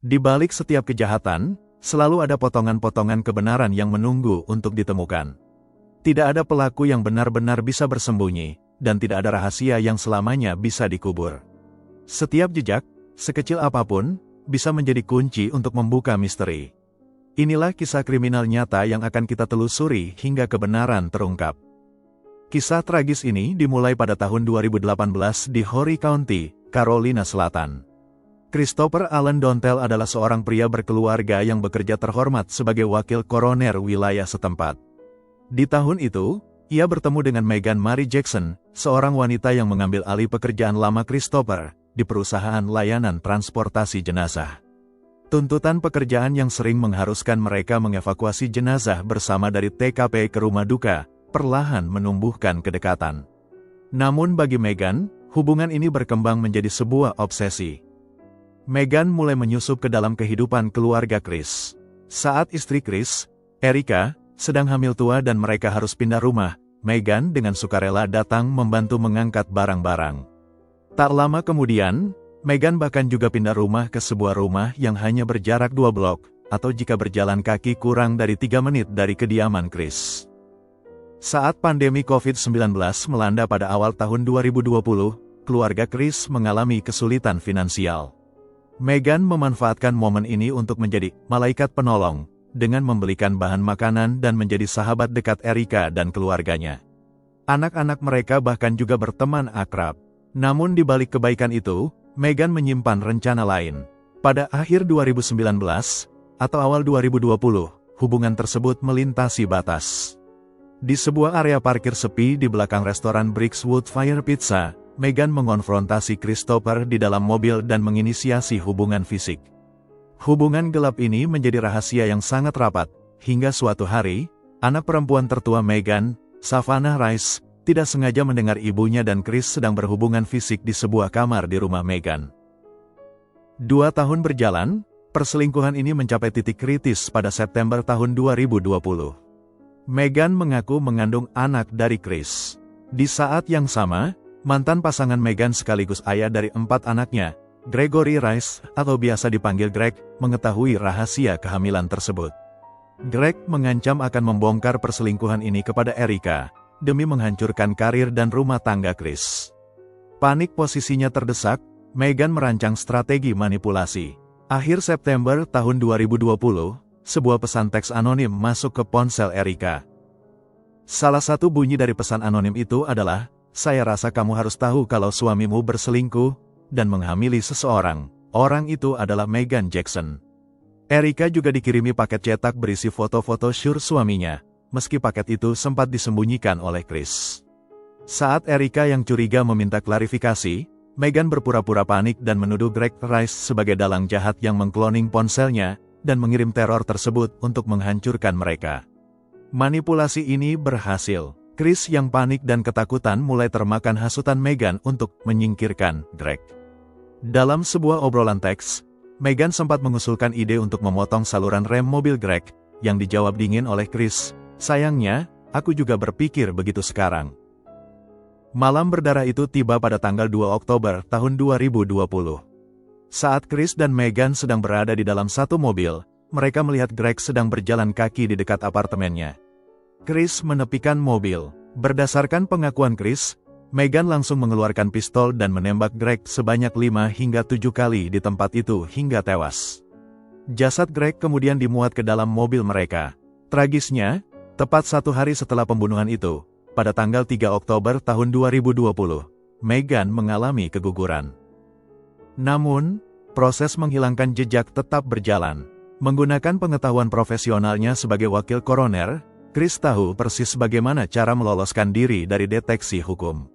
Di balik setiap kejahatan, selalu ada potongan-potongan kebenaran yang menunggu untuk ditemukan. Tidak ada pelaku yang benar-benar bisa bersembunyi, dan tidak ada rahasia yang selamanya bisa dikubur. Setiap jejak, sekecil apapun, bisa menjadi kunci untuk membuka misteri. Inilah kisah kriminal nyata yang akan kita telusuri hingga kebenaran terungkap. Kisah tragis ini dimulai pada tahun 2018 di Horry County, Carolina Selatan. Christopher Allen Dontel adalah seorang pria berkeluarga yang bekerja terhormat sebagai wakil koroner wilayah setempat. Di tahun itu, ia bertemu dengan Megan Marie Jackson, seorang wanita yang mengambil alih pekerjaan lama Christopher di perusahaan layanan transportasi jenazah. Tuntutan pekerjaan yang sering mengharuskan mereka mengevakuasi jenazah bersama dari TKP ke rumah duka, perlahan menumbuhkan kedekatan. Namun bagi Megan, hubungan ini berkembang menjadi sebuah obsesi. Megan mulai menyusup ke dalam kehidupan keluarga Chris. Saat istri Chris, Erica, sedang hamil tua dan mereka harus pindah rumah, Megan dengan sukarela datang membantu mengangkat barang-barang. Tak lama kemudian, Megan bahkan juga pindah rumah ke sebuah rumah yang hanya berjarak 2 blok, atau jika berjalan kaki kurang dari 3 menit dari kediaman Chris. Saat pandemi COVID-19 melanda pada awal tahun 2020, keluarga Chris mengalami kesulitan finansial. Megan memanfaatkan momen ini untuk menjadi malaikat penolong, dengan membelikan bahan makanan dan menjadi sahabat dekat Erica dan keluarganya. Anak-anak mereka bahkan juga berteman akrab. Namun di balik kebaikan itu, Megan menyimpan rencana lain. Pada akhir 2019, atau awal 2020, hubungan tersebut melintasi batas. Di sebuah area parkir sepi di belakang restoran Brickswood Fire Pizza, Megan mengonfrontasi Christopher di dalam mobil dan menginisiasi hubungan fisik. Hubungan gelap ini menjadi rahasia yang sangat rapat, hingga suatu hari, anak perempuan tertua Megan, Savannah Rice, tidak sengaja mendengar ibunya dan Chris sedang berhubungan fisik di sebuah kamar di rumah Megan. 2 tahun berjalan, perselingkuhan ini mencapai titik kritis pada September tahun 2020. Megan mengaku mengandung anak dari Chris. Di saat yang sama, mantan pasangan Megan sekaligus ayah dari 4 anaknya, Gregory Rice, atau biasa dipanggil Greg, mengetahui rahasia kehamilan tersebut. Greg mengancam akan membongkar perselingkuhan ini kepada Erica, demi menghancurkan karir dan rumah tangga Chris. Panik posisinya terdesak, Megan merancang strategi manipulasi. Akhir September tahun 2020, sebuah pesan teks anonim masuk ke ponsel Erica. Salah satu bunyi dari pesan anonim itu adalah, "Saya rasa kamu harus tahu kalau suamimu berselingkuh dan menghamili seseorang. Orang itu adalah Megan Jackson." Erica juga dikirimi paket cetak berisi foto-foto syur suaminya, meski paket itu sempat disembunyikan oleh Chris. Saat Erica yang curiga meminta klarifikasi, Megan berpura-pura panik dan menuduh Greg Rice sebagai dalang jahat yang mengkloning ponselnya dan mengirim teror tersebut untuk menghancurkan mereka. Manipulasi ini berhasil. Chris yang panik dan ketakutan mulai termakan hasutan Megan untuk menyingkirkan Greg. Dalam sebuah obrolan teks, Megan sempat mengusulkan ide untuk memotong saluran rem mobil Greg, yang dijawab dingin oleh Chris, "Sayangnya, aku juga berpikir begitu sekarang." Malam berdarah itu tiba pada tanggal 2 Oktober tahun 2020. Saat Chris dan Megan sedang berada di dalam satu mobil, mereka melihat Greg sedang berjalan kaki di dekat apartemennya. Chris menepikan mobil. Berdasarkan pengakuan Chris, Megan langsung mengeluarkan pistol dan menembak Greg sebanyak 5 hingga 7 kali di tempat itu hingga tewas. Jasad Greg kemudian dimuat ke dalam mobil mereka. Tragisnya, tepat 1 hari setelah pembunuhan itu, pada tanggal 3 Oktober tahun 2020, Megan mengalami keguguran. Namun, proses menghilangkan jejak tetap berjalan. Menggunakan pengetahuan profesionalnya sebagai wakil koroner, Chris tahu persis bagaimana cara meloloskan diri dari deteksi hukum.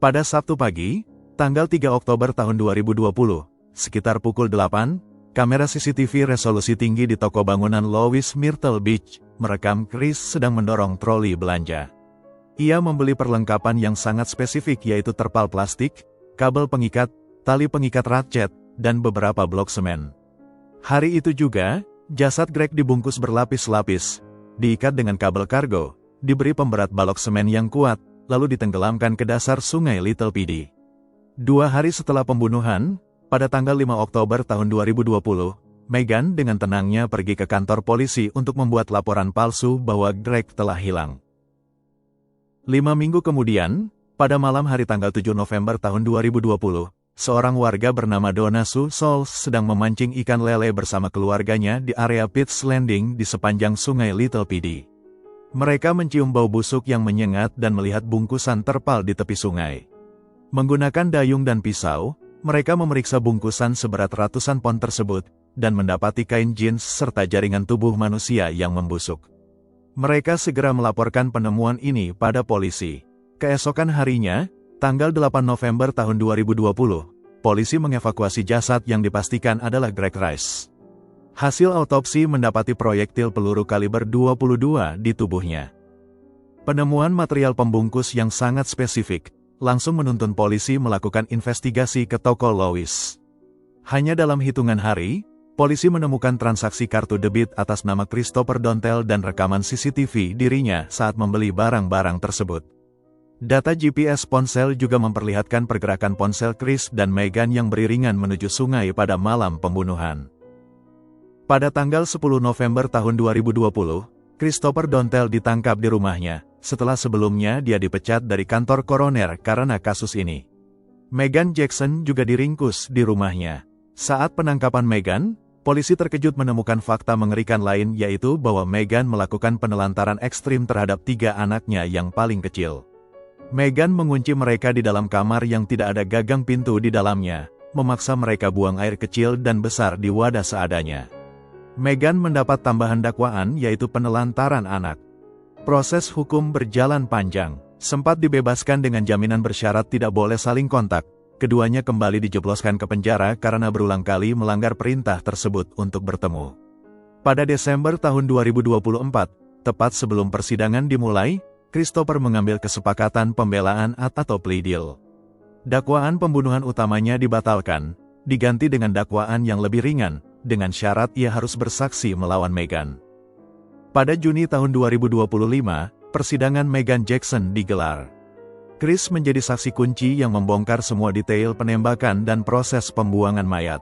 Pada Sabtu pagi, tanggal 3 Oktober tahun 2020, sekitar pukul 8, kamera CCTV resolusi tinggi di toko bangunan Louis Myrtle Beach merekam Chris sedang mendorong troli belanja. Ia membeli perlengkapan yang sangat spesifik yaitu terpal plastik, kabel pengikat, tali pengikat ratchet, dan beberapa blok semen. Hari itu juga, jasad Greg dibungkus berlapis-lapis, diikat dengan kabel kargo, diberi pemberat balok semen yang kuat, lalu ditenggelamkan ke dasar sungai Little Pidi. 2 hari setelah pembunuhan, pada tanggal 5 Oktober tahun 2020, Meghan dengan tenangnya pergi ke kantor polisi untuk membuat laporan palsu bahwa Greg telah hilang. 5 minggu kemudian, pada malam hari tanggal 7 November tahun 2020, seorang warga bernama Donna Sue Souls sedang memancing ikan lele bersama keluarganya di area Pitt's Landing di sepanjang sungai Little Piddy. Mereka mencium bau busuk yang menyengat dan melihat bungkusan terpal di tepi sungai. Menggunakan dayung dan pisau, mereka memeriksa bungkusan seberat ratusan pon tersebut, dan mendapati kain jeans serta jaringan tubuh manusia yang membusuk. Mereka segera melaporkan penemuan ini pada polisi. Keesokan harinya, tanggal 8 November tahun 2020, polisi mengevakuasi jasad yang dipastikan adalah Greg Rice. Hasil autopsi mendapati proyektil peluru kaliber 22 di tubuhnya. Penemuan material pembungkus yang sangat spesifik, langsung menuntun polisi melakukan investigasi ke toko Lois. Hanya dalam hitungan hari, polisi menemukan transaksi kartu debit atas nama Christopher Dontel dan rekaman CCTV dirinya saat membeli barang-barang tersebut. Data GPS ponsel juga memperlihatkan pergerakan ponsel Chris dan Meghan yang beriringan menuju sungai pada malam pembunuhan. Pada tanggal 10 November tahun 2020, Christopher Dontel ditangkap di rumahnya, setelah sebelumnya dia dipecat dari kantor koroner karena kasus ini. Meghan Jackson juga diringkus di rumahnya. Saat penangkapan Meghan, polisi terkejut menemukan fakta mengerikan lain, yaitu bahwa Meghan melakukan penelantaran ekstrim terhadap 3 anaknya yang paling kecil. Meghan mengunci mereka di dalam kamar yang tidak ada gagang pintu di dalamnya, memaksa mereka buang air kecil dan besar di wadah seadanya. Meghan mendapat tambahan dakwaan, yaitu penelantaran anak. Proses hukum berjalan panjang, sempat dibebaskan dengan jaminan bersyarat tidak boleh saling kontak. Keduanya kembali dijebloskan ke penjara karena berulang kali melanggar perintah tersebut untuk bertemu. Pada Desember tahun 2024, tepat sebelum persidangan dimulai, Christopher mengambil kesepakatan pembelaan atau plea deal. Dakwaan pembunuhan utamanya dibatalkan, diganti dengan dakwaan yang lebih ringan, dengan syarat ia harus bersaksi melawan Meghan. Pada Juni tahun 2025, persidangan Meghan Jackson digelar. Chris menjadi saksi kunci yang membongkar semua detail penembakan dan proses pembuangan mayat.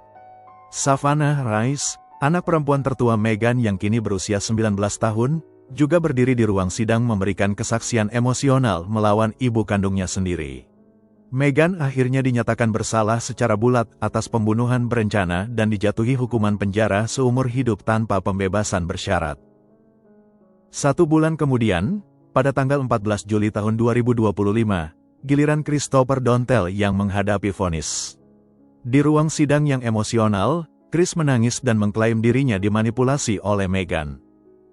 Savannah Rice, anak perempuan tertua Meghan yang kini berusia 19 tahun, juga berdiri di ruang sidang memberikan kesaksian emosional melawan ibu kandungnya sendiri. Meghan akhirnya dinyatakan bersalah secara bulat atas pembunuhan berencana dan dijatuhi hukuman penjara seumur hidup tanpa pembebasan bersyarat. 1 bulan kemudian, pada tanggal 14 Juli tahun 2025, giliran Christopher Dontel yang menghadapi vonis. Di ruang sidang yang emosional, Chris menangis dan mengklaim dirinya dimanipulasi oleh Meghan.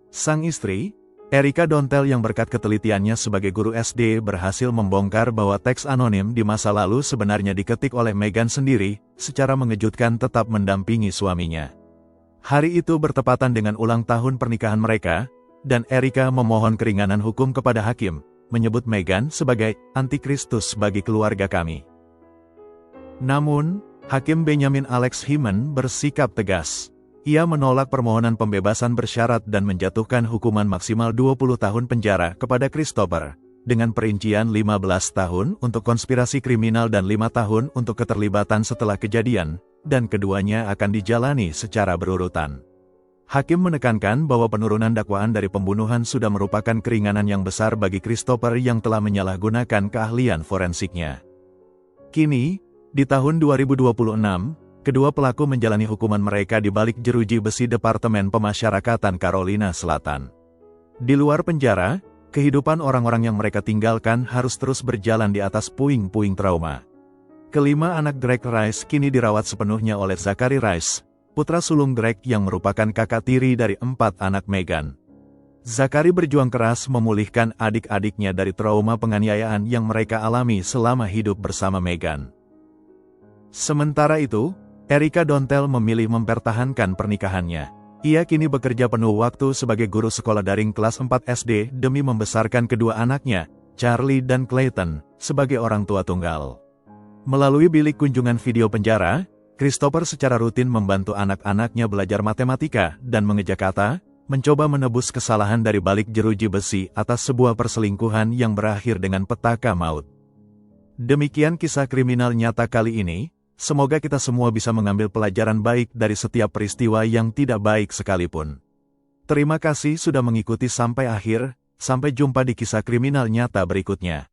Sang istri, Erika Dontel yang berkat ketelitiannya sebagai guru SD berhasil membongkar bahwa teks anonim di masa lalu sebenarnya diketik oleh Meghan sendiri, secara mengejutkan tetap mendampingi suaminya. Hari itu bertepatan dengan ulang tahun pernikahan mereka, dan Erika memohon keringanan hukum kepada hakim, menyebut Meghan sebagai antikristus bagi keluarga kami. Namun, Hakim Benjamin Alex Hyman bersikap tegas. Ia menolak permohonan pembebasan bersyarat dan menjatuhkan hukuman maksimal 20 tahun penjara kepada Christopher, dengan perincian 15 tahun untuk konspirasi kriminal dan 5 tahun untuk keterlibatan setelah kejadian, dan keduanya akan dijalani secara berurutan. Hakim menekankan bahwa penurunan dakwaan dari pembunuhan sudah merupakan keringanan yang besar bagi Christopher yang telah menyalahgunakan keahlian forensiknya. Kini, di tahun 2026, kedua pelaku menjalani hukuman mereka di balik jeruji besi Departemen Pemasyarakatan Carolina Selatan. Di luar penjara, kehidupan orang-orang yang mereka tinggalkan harus terus berjalan di atas puing-puing trauma. Kelima anak Greg Rice kini dirawat sepenuhnya oleh Zachary Rice, putra sulung Greg yang merupakan kakak tiri dari 4 anak Meghan. Zachary berjuang keras memulihkan adik-adiknya dari trauma penganiayaan yang mereka alami selama hidup bersama Meghan. Sementara itu, Erika Dontel memilih mempertahankan pernikahannya. Ia kini bekerja penuh waktu sebagai guru sekolah daring kelas 4 SD demi membesarkan kedua anaknya, Charlie dan Clayton, sebagai orang tua tunggal. Melalui bilik kunjungan video penjara, Christopher secara rutin membantu anak-anaknya belajar matematika dan mengeja kata, mencoba menebus kesalahan dari balik jeruji besi atas sebuah perselingkuhan yang berakhir dengan petaka maut. Demikian kisah kriminal nyata kali ini. Semoga kita semua bisa mengambil pelajaran baik dari setiap peristiwa yang tidak baik sekalipun. Terima kasih sudah mengikuti sampai akhir, sampai jumpa di kisah kriminal nyata berikutnya.